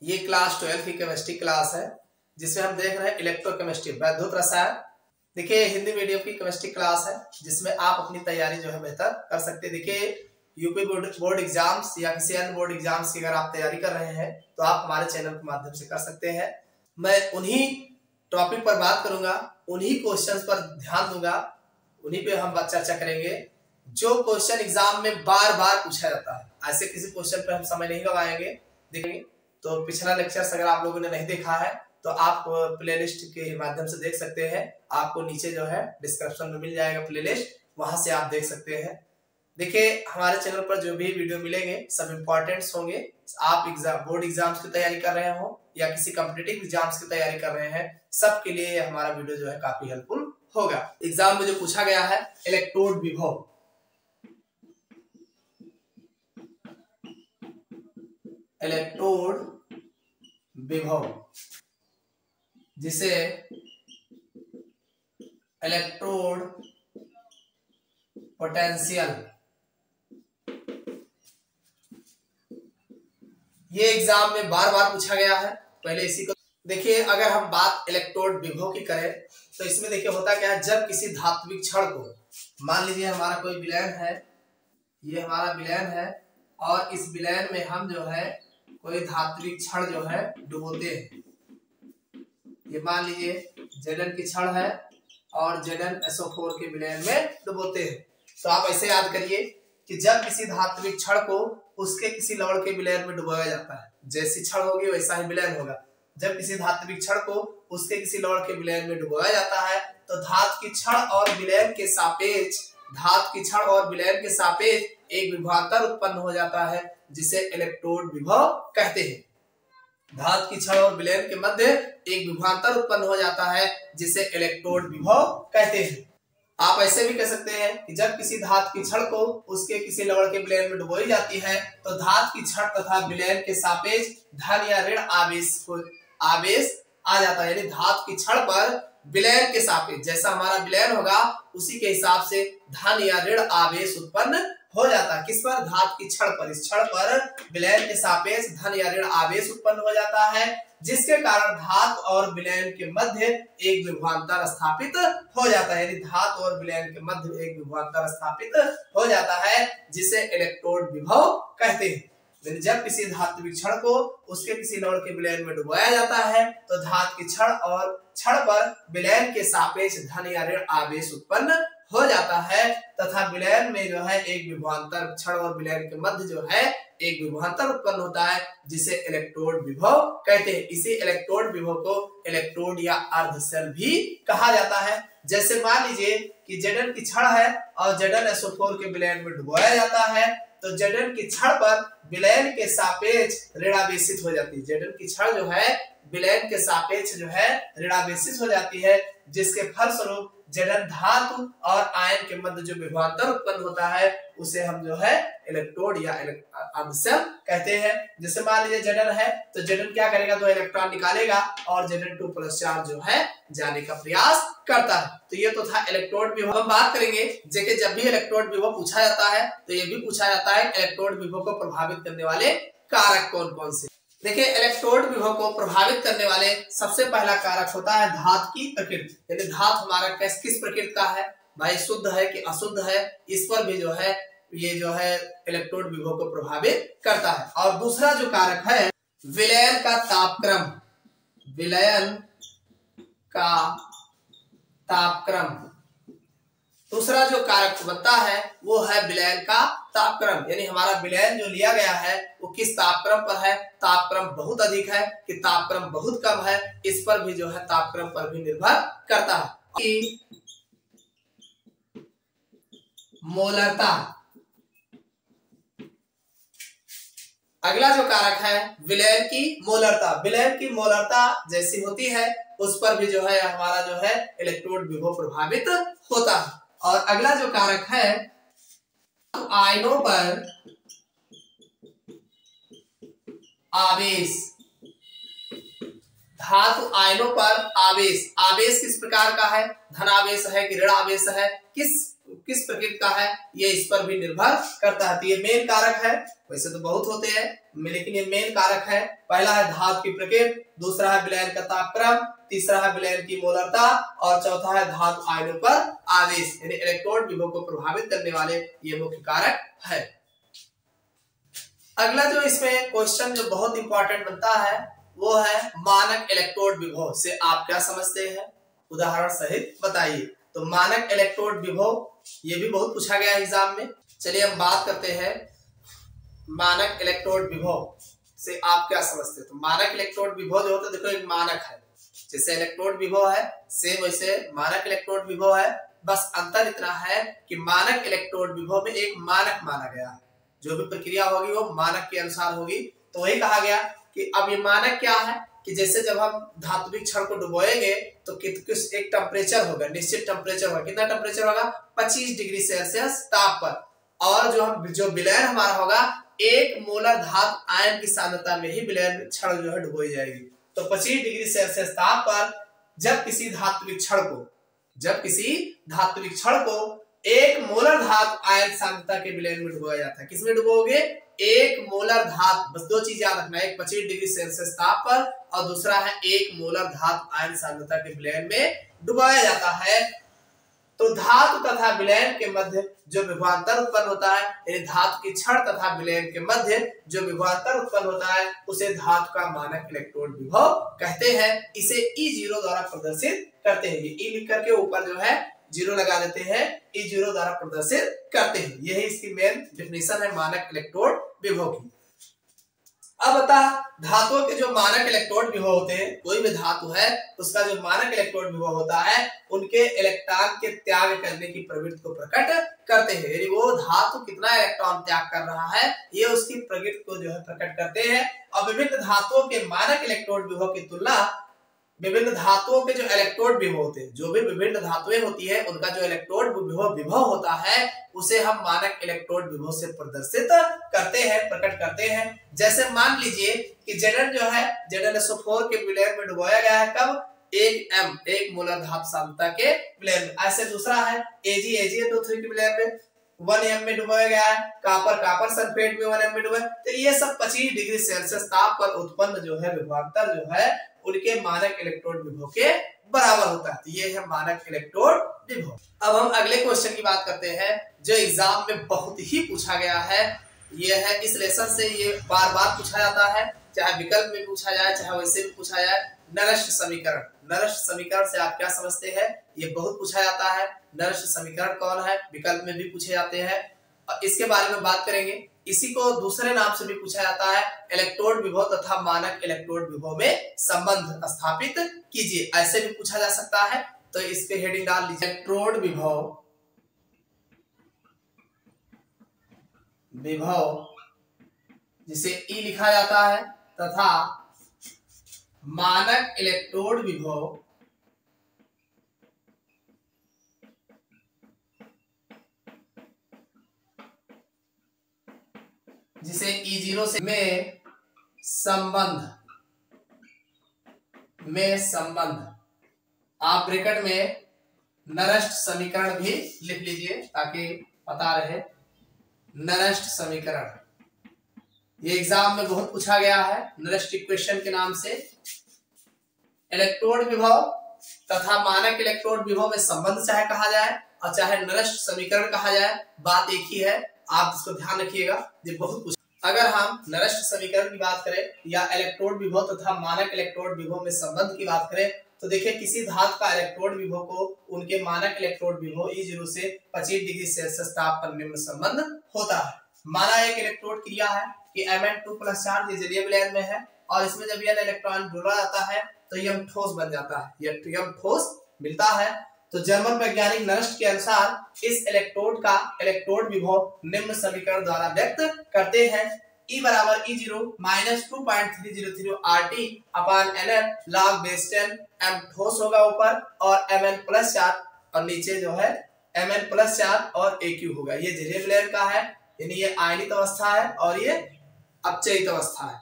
ये क्लास 12 की chemistry class है जिसमें हम देख रहे हैं इलेक्ट्रोकेमिस्ट्री वैद्युत रसायन। देखिए हिंदी मीडियम की केमिस्ट्री क्लास है जिसमें आप अपनी तैयारी जो है बेहतर कर सकते हैं। देखिए यूपी बोर्ड एग्जाम्स या किसी अन्य बोर्ड एग्जाम्स की अगर आप तैयारी कर रहे हैं तो आप हमारे चैनल के माध्यम से कर सकते हैं। मैं उन्हीं टॉपिक पर बात करूंगा, उन्हीं क्वेश्चंस पर ध्यान दूंगा, उन्हीं पे हम चर्चा करेंगे जो क्वेश्चन एग्जाम में बार बार पूछा जाता है। ऐसे किसी क्वेश्चन पे हम समय नहीं लगाएंगे, देखेंगे। तो पिछला लेक्चर्स अगर आप लोगों ने नहीं देखा है तो आप प्लेलिस्ट के माध्यम से देख सकते हैं। आपको नीचे जो है डिस्क्रिप्शन में मिल जाएगा प्लेलिस्ट, वहां से आप देख सकते हैं। देखिए हमारे चैनल पर जो भी वीडियो मिलेंगे सब इम्पोर्टेंट्स होंगे। आप बोर्ड एग्जाम्स की तैयारी कर रहे हो या किसी कॉम्पिटिटिव एग्जाम्स की तैयारी कर रहे हैं, सबके लिए हमारा वीडियो जो है काफी हेल्पफुल होगा। एग्जाम में जो पूछा गया है इलेक्ट्रोड विभव, इलेक्ट्रोड विभव जिसे इलेक्ट्रोड पोटेंशियल, ये एग्जाम में बार बार पूछा गया है। पहले इसी को देखिए, अगर हम बात इलेक्ट्रोड विभव की करें तो इसमें देखिए होता क्या है, जब किसी धात्विक क्षण को, मान लीजिए हमारा कोई विलयन है, ये हमारा विलयन है और इस विलयन में हम जो है कोई धात्विक क्षण जो है डुबोते हैं। ये मान लीजिए Zn की क्षण है और ZnSO4 के विलयन में डुबोते हैं। तो आप ऐसे याद करिए कि जब किसी धात्विक क्षण को उसके किसी लवण के विलयन में डुबाया जाता है, जैसी क्षण होगी वैसा ही विलयन होगा। जब किसी धात्विक क्षण को उसके किसी लवण के विलयन में डुबाया जाता है तो धात की क्षण और विलयन के सापेक्ष, धात की क्षण और विलयन के सापेक्ष एक विभवांतर उत्पन्न हो जाता है जिसे इलेक्ट्रोड विभव कहते हैं। धात की क्षण और विलयन के मध्य एक विभवांतर उत्पन्न हो जाता है जिसे इलेक्ट्रोड विभव कहते हैं। आप ऐसे भी कह सकते हैं कि जब किसी धात की क्षण को उसके किसी लवण के विलयन में डुबोई जाती है तो धात की क्षण तथा विलयन के सापेक्ष धन या ऋण आवेश आ जाता है। यानी धात की क्षण पर विलयन के सापेक्ष जैसा हमारा विलयन होगा उसी के हिसाब से धन या ऋण आवेश उत्पन्न हो जाता है। किस पर? धात की क्षण पर। इस क्षण पर विलयन के सापेक्ष धन या ऋण आवेश उत्पन्न हो जाता है जिसके कारण धात और विलयन के मध्य एक विभवांतर स्थापित हो जाता है। यानी धात और विलयन के मध्य एक विभवांतर स्थापित हो जाता है जिसे इलेक्ट्रोड विभव कहते हैं। जब किसी धात्विक क्षण को उसके किसी लवण के विलयन में डुबाया जाता है तो धात की क्षण और क्षण पर विलयन के सापेक्ष धन या ऋण आवेश उत्पन्न हो जाता है तथा विलयन में जो है एक विभवांतर, क्षण और विलयन के मध्य जो है एक विभवांतर उत्पन्न होता है जिसे इलेक्ट्रोड विभव कहते हैं। इसी इलेक्ट्रोड विभव को इलेक्ट्रोड या अर्धशेल भी कहा जाता है। जैसे मान लीजिए कि Zn की क्षण है और ZnSO4 के विलयन में डुबाया जाता है तो Zn की क्षण पर विलयन के सापेक्ष ऋणावेशित हो जाती है। Zn की क्षण जो है विलयन के सापेक्ष जो है ऋणावेशित हो जाती है जिसके फलस्वरूप Zn धातु और आयन के मध्य जो विभवांतर उत्पन्न होता है उसे हम जो है इलेक्ट्रोड या अर्धशेल कहते हैं। जैसे मान लीजिए Zn है तो Zn क्या करेगा, 2 इलेक्ट्रॉन निकालेगा और Zn2+4 जो है जाने का प्रयास करता है। तो ये तो था इलेक्ट्रोड विभव। हम बात करेंगे जैसे जब भी इलेक्ट्रोड विभव पूछा जाता है तो ये भी पूछा जाता है इलेक्ट्रोड विभव को प्रभावित करने वाले कारक कौन कौन से। देखिए इलेक्ट्रोड विभव को प्रभावित करने वाले सबसे पहला कारक होता है धात की प्रकृति। यानी धात हमारा किस प्रकृति का है, भाई शुद्ध है कि अशुद्ध है, इस पर भी जो है ये जो है इलेक्ट्रोड विभव को प्रभावित करता है। और दूसरा जो कारक है विलयन का तापक्रम, विलयन का तापक्रम। दूसरा जो कारक बनता है वो है विलयन का तापक्रम। यानी हमारा विलयन जो लिया गया है वो किस तापक्रम पर है, तापक्रम बहुत अधिक है कि तापक्रम बहुत कम है, इस पर भी जो है तापक्रम पर भी निर्भर करता है। कि मोलरता, अगला जो कारक है विलयन की मोलरता। विलयन की मोलरता जैसी होती है उस पर भी जो है हमारा जो है इलेक्ट्रोड विभव प्रभावित होता है। और अगला जो कारक है आयनों पर आवेश, धातु आयनों पर आवेश। आवेश किस प्रकार का है, धनावेश है कि ऋण आवेश है, किस किस प्रकृति का है ये इस पर भी निर्भर करता है। तो ये मेन कारक है, वैसे तो बहुत होते हैं लेकिन ये मेन कारक है। पहला है धातु की प्रकृति, दूसरा है विलयन का तापक्रम, तीसरा है विलयन की मोलरता और चौथा है धातु आयनों पर आवेश, यानी इलेक्ट्रोड विभव को प्रभावित करने वाले ये मुख्य कारक है। अगला जो इसमें क्वेश्चन जो बहुत इंपॉर्टेंट बनता है वो है मानक इलेक्ट्रोड विभव से आप क्या समझते हैं, उदाहरण सहित बताइए। तो मानक इलेक्ट्रोड विभव ये भी बहुत पूछा गया एग्जाम में। चलिए हम बात करते हैं मानक इलेक्ट्रोड विभव से आप क्या समझते हैं। तो मानक इलेक्ट्रोड विभव जो होता है, देखो एक मानक है, जैसे इलेक्ट्रोड विभव है सेम वैसे मानक इलेक्ट्रोड विभव है, बस अंतर इतना है कि मानक इलेक्ट्रोड विभव में एक मानक माना गया है, जो भी प्रक्रिया होगी वो मानक के अनुसार होगी। तो वही कहा गया कि अब ये मानक क्या है कि जैसे जब हम धात्विक क्षण को डुबोएंगे तो किस एक टेम्परेचर होगा, निश्चित टेम्परेचर होगा, कितना टेम्परेचर होगा 25 डिग्री सेल्सियस ताप पर, और जो विलयन हमारा होगा 1 मोलर धातु आयन की सांद्रता में ही विलयन क्षण जो है डुबोई जाएगी। तो 25 डिग्री सेल्सियस ताप पर जब किसी धात्विक क्षण को 1 मोलर धातु आयन सांद्रता के विलयन में डुबोया जाता है। किसमें डुबोगे, 1 मोलर धातु, बस दो चीज याद रखना, एक 25 डिग्री सेल्सियस ताप पर और दूसरा है 1 मोलर धातु आयन सांद्रता के विलयन में डुबाया जाता है। तो धातु तथा विलयन के मध्य जो विभवांतर उत्पन्न होता है, यानी धातु की क्षण तथा विलयन के मध्य जो विभवांतर उत्पन्न होता है उसे धातु का मानक इलेक्ट्रोड विभव कहते हैं। इसे E0 द्वारा प्रदर्शित करते हैं। ये E लिख करके ऊपर जो है 0 लगा देते हैं, E0 द्वारा प्रदर्शित करते हैं। यही इसकी मेन डेफिनेशन है मानक इलेक्ट्रोड विभव की। अब बता, धातुओं के जो मानक इलेक्ट्रोड विभव होते हैं, कोई भी धातु है उसका जो मानक इलेक्ट्रोड विभव होता है उनके इलेक्ट्रॉन के त्याग करने की प्रवृत्ति को प्रकट करते हैं, यानी वो धातु कितना इलेक्ट्रॉन त्याग कर रहा है ये उसकी प्रवृत्ति को जो है प्रकट करते हैं। और विभिन्न धातुओं के मानक इलेक्ट्रोड विभव की तुलना विभिन्न धातुओं के जो इलेक्ट्रोड विभव होते हैं, जो भी विभिन्न धातुएं होती है उनका जो इलेक्ट्रोड विभव होता है उसे हम मानक इलेक्ट्रोड विभव से प्रदर्शित करते हैं, प्रकट करते हैं। जैसे मान लीजिए कि Zn जो है ZnSO4 के विलयन में डुबोया गया है, कब 1 मोलर धातु सांद्रता के विलयन में। ऐसे दूसरा है AgAgNO3 के विलयन में 1 में डुबोया गया है, कापर सल्फेट में 1 में डुबोया। तो ये सब 25 डिग्री सेल्सियस ताप पर उत्पन्न जो है विभवांतर जो है उनके मानक इलेक्ट्रोड विभव के बराबर होता है। तो ये है मानक इलेक्ट्रोड विभव। अब हम अगले क्वेश्चन की बात करते हैं जो एग्जाम में बहुत ही पूछा गया है। ये है इस लेसन से, ये बार बार पूछा जाता है, चाहे विकल्प में पूछा जाए चाहे वैसे भी पूछा जाए। नरश्ट समीकरण, नरश्ट समीकरण से आप क्या समझते हैं, ये बहुत पूछा जाता है। नरश्ट समीकरण कौन है, विकल्प में भी पूछे जाते हैं और इसके बारे में बात करेंगे। इसी को दूसरे नाम से भी पूछा जाता है इलेक्ट्रोड विभव तथा मानक इलेक्ट्रोड विभव में संबंध स्थापित कीजिए, ऐसे भी पूछा जा सकता है। तो इस पे हेडिंग डाल लीजिए इलेक्ट्रोड विभव जिसे E लिखा जाता है तथा मानक इलेक्ट्रोड विभव जिसे E0 से में संबंध आप ब्रैकेट में नरश्ट समीकरण भी लिख लीजिए ताकि पता रहे। नरश्ट समीकरण ये एग्जाम में बहुत पूछा गया है, नरश्ट इक्वेशन के नाम से। इलेक्ट्रोड विभव तथा मानक इलेक्ट्रोड विभव में संबंध चाहे कहा जाए और चाहे नरश्ट समीकरण कहा जाए, बात एक ही है, आप इसको ध्यान रखिएगा, ये बहुत कुछ। अगर हम नरश्ट समीकरण की बात करें या इलेक्ट्रोड विभव तथा मानक इलेक्ट्रोड विभव में संबंध की बात करें तो देखिए किसी धातु का इलेक्ट्रोड विभव को उनके मानक इलेक्ट्रोड विभव E0 से 25 डिग्री सेल्सियस ताप पर निम्न संबंध होता है। माना एक इलेक्ट्रोड क्रिया है कि Mn2+ चार्ज ये जलीय विलयन में है और इसमें जब यह इलेक्ट्रॉन जुड़ा जाता है तो यह ठोस बन जाता है, यह ठोस मिलता है। तो जर्मन वैज्ञानिक नरश्ट के अनुसार इस इलेक्ट्रोड का इलेक्ट्रोड विभव निम्न समीकरण द्वारा व्यक्त करते हैं। E बराबर E0 -2.303 RT upon Nm log base 10 M ठोस होगा ऊपर और Mn+ चार्ज और नीचे जो है Mn+ चार्ज और Aq होगा। ये जलीय विलयन का है, यानी ये आयनित अवस्था है और ये अपचयित अवस्था है।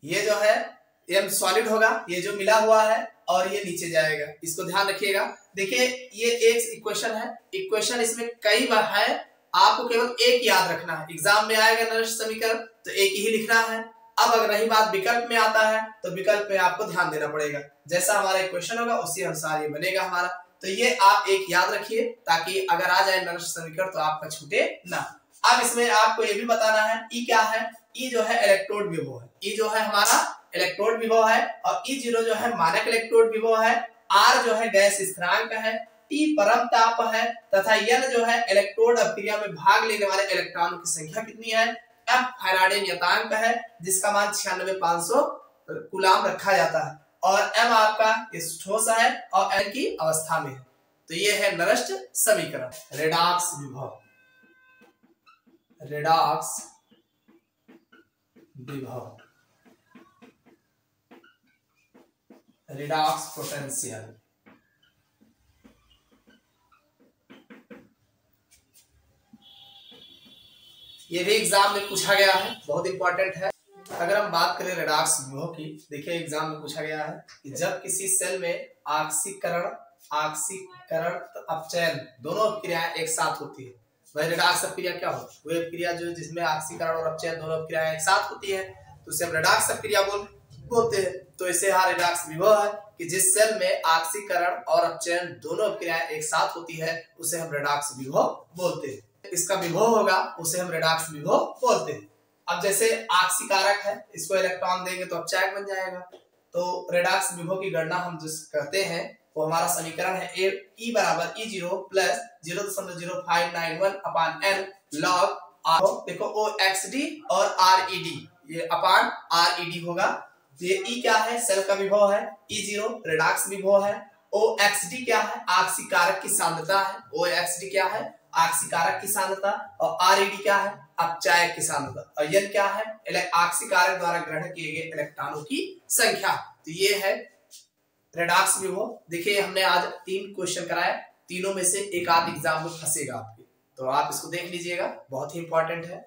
ये जो है M सॉलिड होगा, ये जो मिला हुआ है और ये नीचे जाएगा, इसको ध्यान रखिएगा। देखिए ये एक इक्वेशन है, इक्वेशन इसमें कई बार है, आपको केवल एक याद रखना है। एग्जाम में आएगा नरेश समीकरण तो एक ही लिखना है। अब अगर रही बात विकल्प में आता है तो विकल्प में आपको ध्यान देना पड़ेगा, जैसा हमारा इक्वेशन होगा उसी अनुसार ये बनेगा हमारा। तो ये आप एक याद रखिए ताकि अगर आ जाए नरेश समीकरण तो आपका छूटे ना। अब इसमें आपको ये भी बताना है ई क्या है। ई जो है इलेक्ट्रोड विभव है, ई जो है हमारा इलेक्ट्रोड विभव है, और E0 जो है मानक इलेक्ट्रोड विभव है, R जो है गैस स्थिरांक है, T परम ताप है, तथा N जो है इलेक्ट्रोड अपक्रिया में भाग लेने वाले इलेक्ट्रॉनों की संख्या कितनी है, F फैराडे नियतांक है जिसका मान 96500 कूलाम रखा जाता है, और M आपका इस ठोस है और N की अवस्था में है। तो ये है नरेश समीकरण। रेडॉक्स विभव, रेडॉक्स विभव, रेडॉक्स पोटेंशियल। ये भी एग्जाम में पूछा गया है, बहुत इंपॉर्टेंट है। अगर हम बात करें रेडॉक्स विभव की, देखिए एग्जाम में पूछा गया है कि जब किसी सेल में ऑक्सीकरण अपचयन दोनों क्रियाएं एक साथ होती है, वह रेडॉक्स अपक्रिया क्या होती है, वह क्रिया जो जिसमें ऑक्सीकरण और अपचयन दोनों क्रियाएं एक साथ होती है तो उसे हम रेडॉक्स अपक्रिया बोलते हैं। तो इसे यहाँ रेडॉक्स विभव है कि जिस सेल में ऑक्सीकरण और अपचयन दोनों क्रियाएं एक साथ होती है उसे हम रेडॉक्स विभव बोलते हैं। इसका विभव होगा उसे हम रेडॉक्स विभव बोलते हैं। अब जैसे ऑक्सीकारक है, इसको इलेक्ट्रॉन देंगे तो अपचायक बन जाएगा। तो रेडॉक्स विभव की गणना हम जिस करते हैं वो हमारा समीकरण है E बराबर E0 प्लस 0.0591 अपान N log R। देखो OXD और RED ये अपान RED होगा। ये E क्या है, सेल का विभव है, E0 रेडॉक्स विभव है, OXD क्या है, ऑक्सीकारक की सांद्रता है, OXD क्या है, ऑक्सीकारक की सांद्रता, और RED क्या है, अपचायक की सांद्रता, और N क्या है, ऑक्सीकारक द्वारा ग्रहण किए गए इलेक्ट्रॉनों की संख्या। तो ये है रेडॉक्स विभव। देखिए हमने आज 3 क्वेश्चन कराए, तीनों में से एक आध एग्जाम में फंसेगा आपके, तो आप इसको देख लीजिएगा, बहुत ही इंपॉर्टेंट है।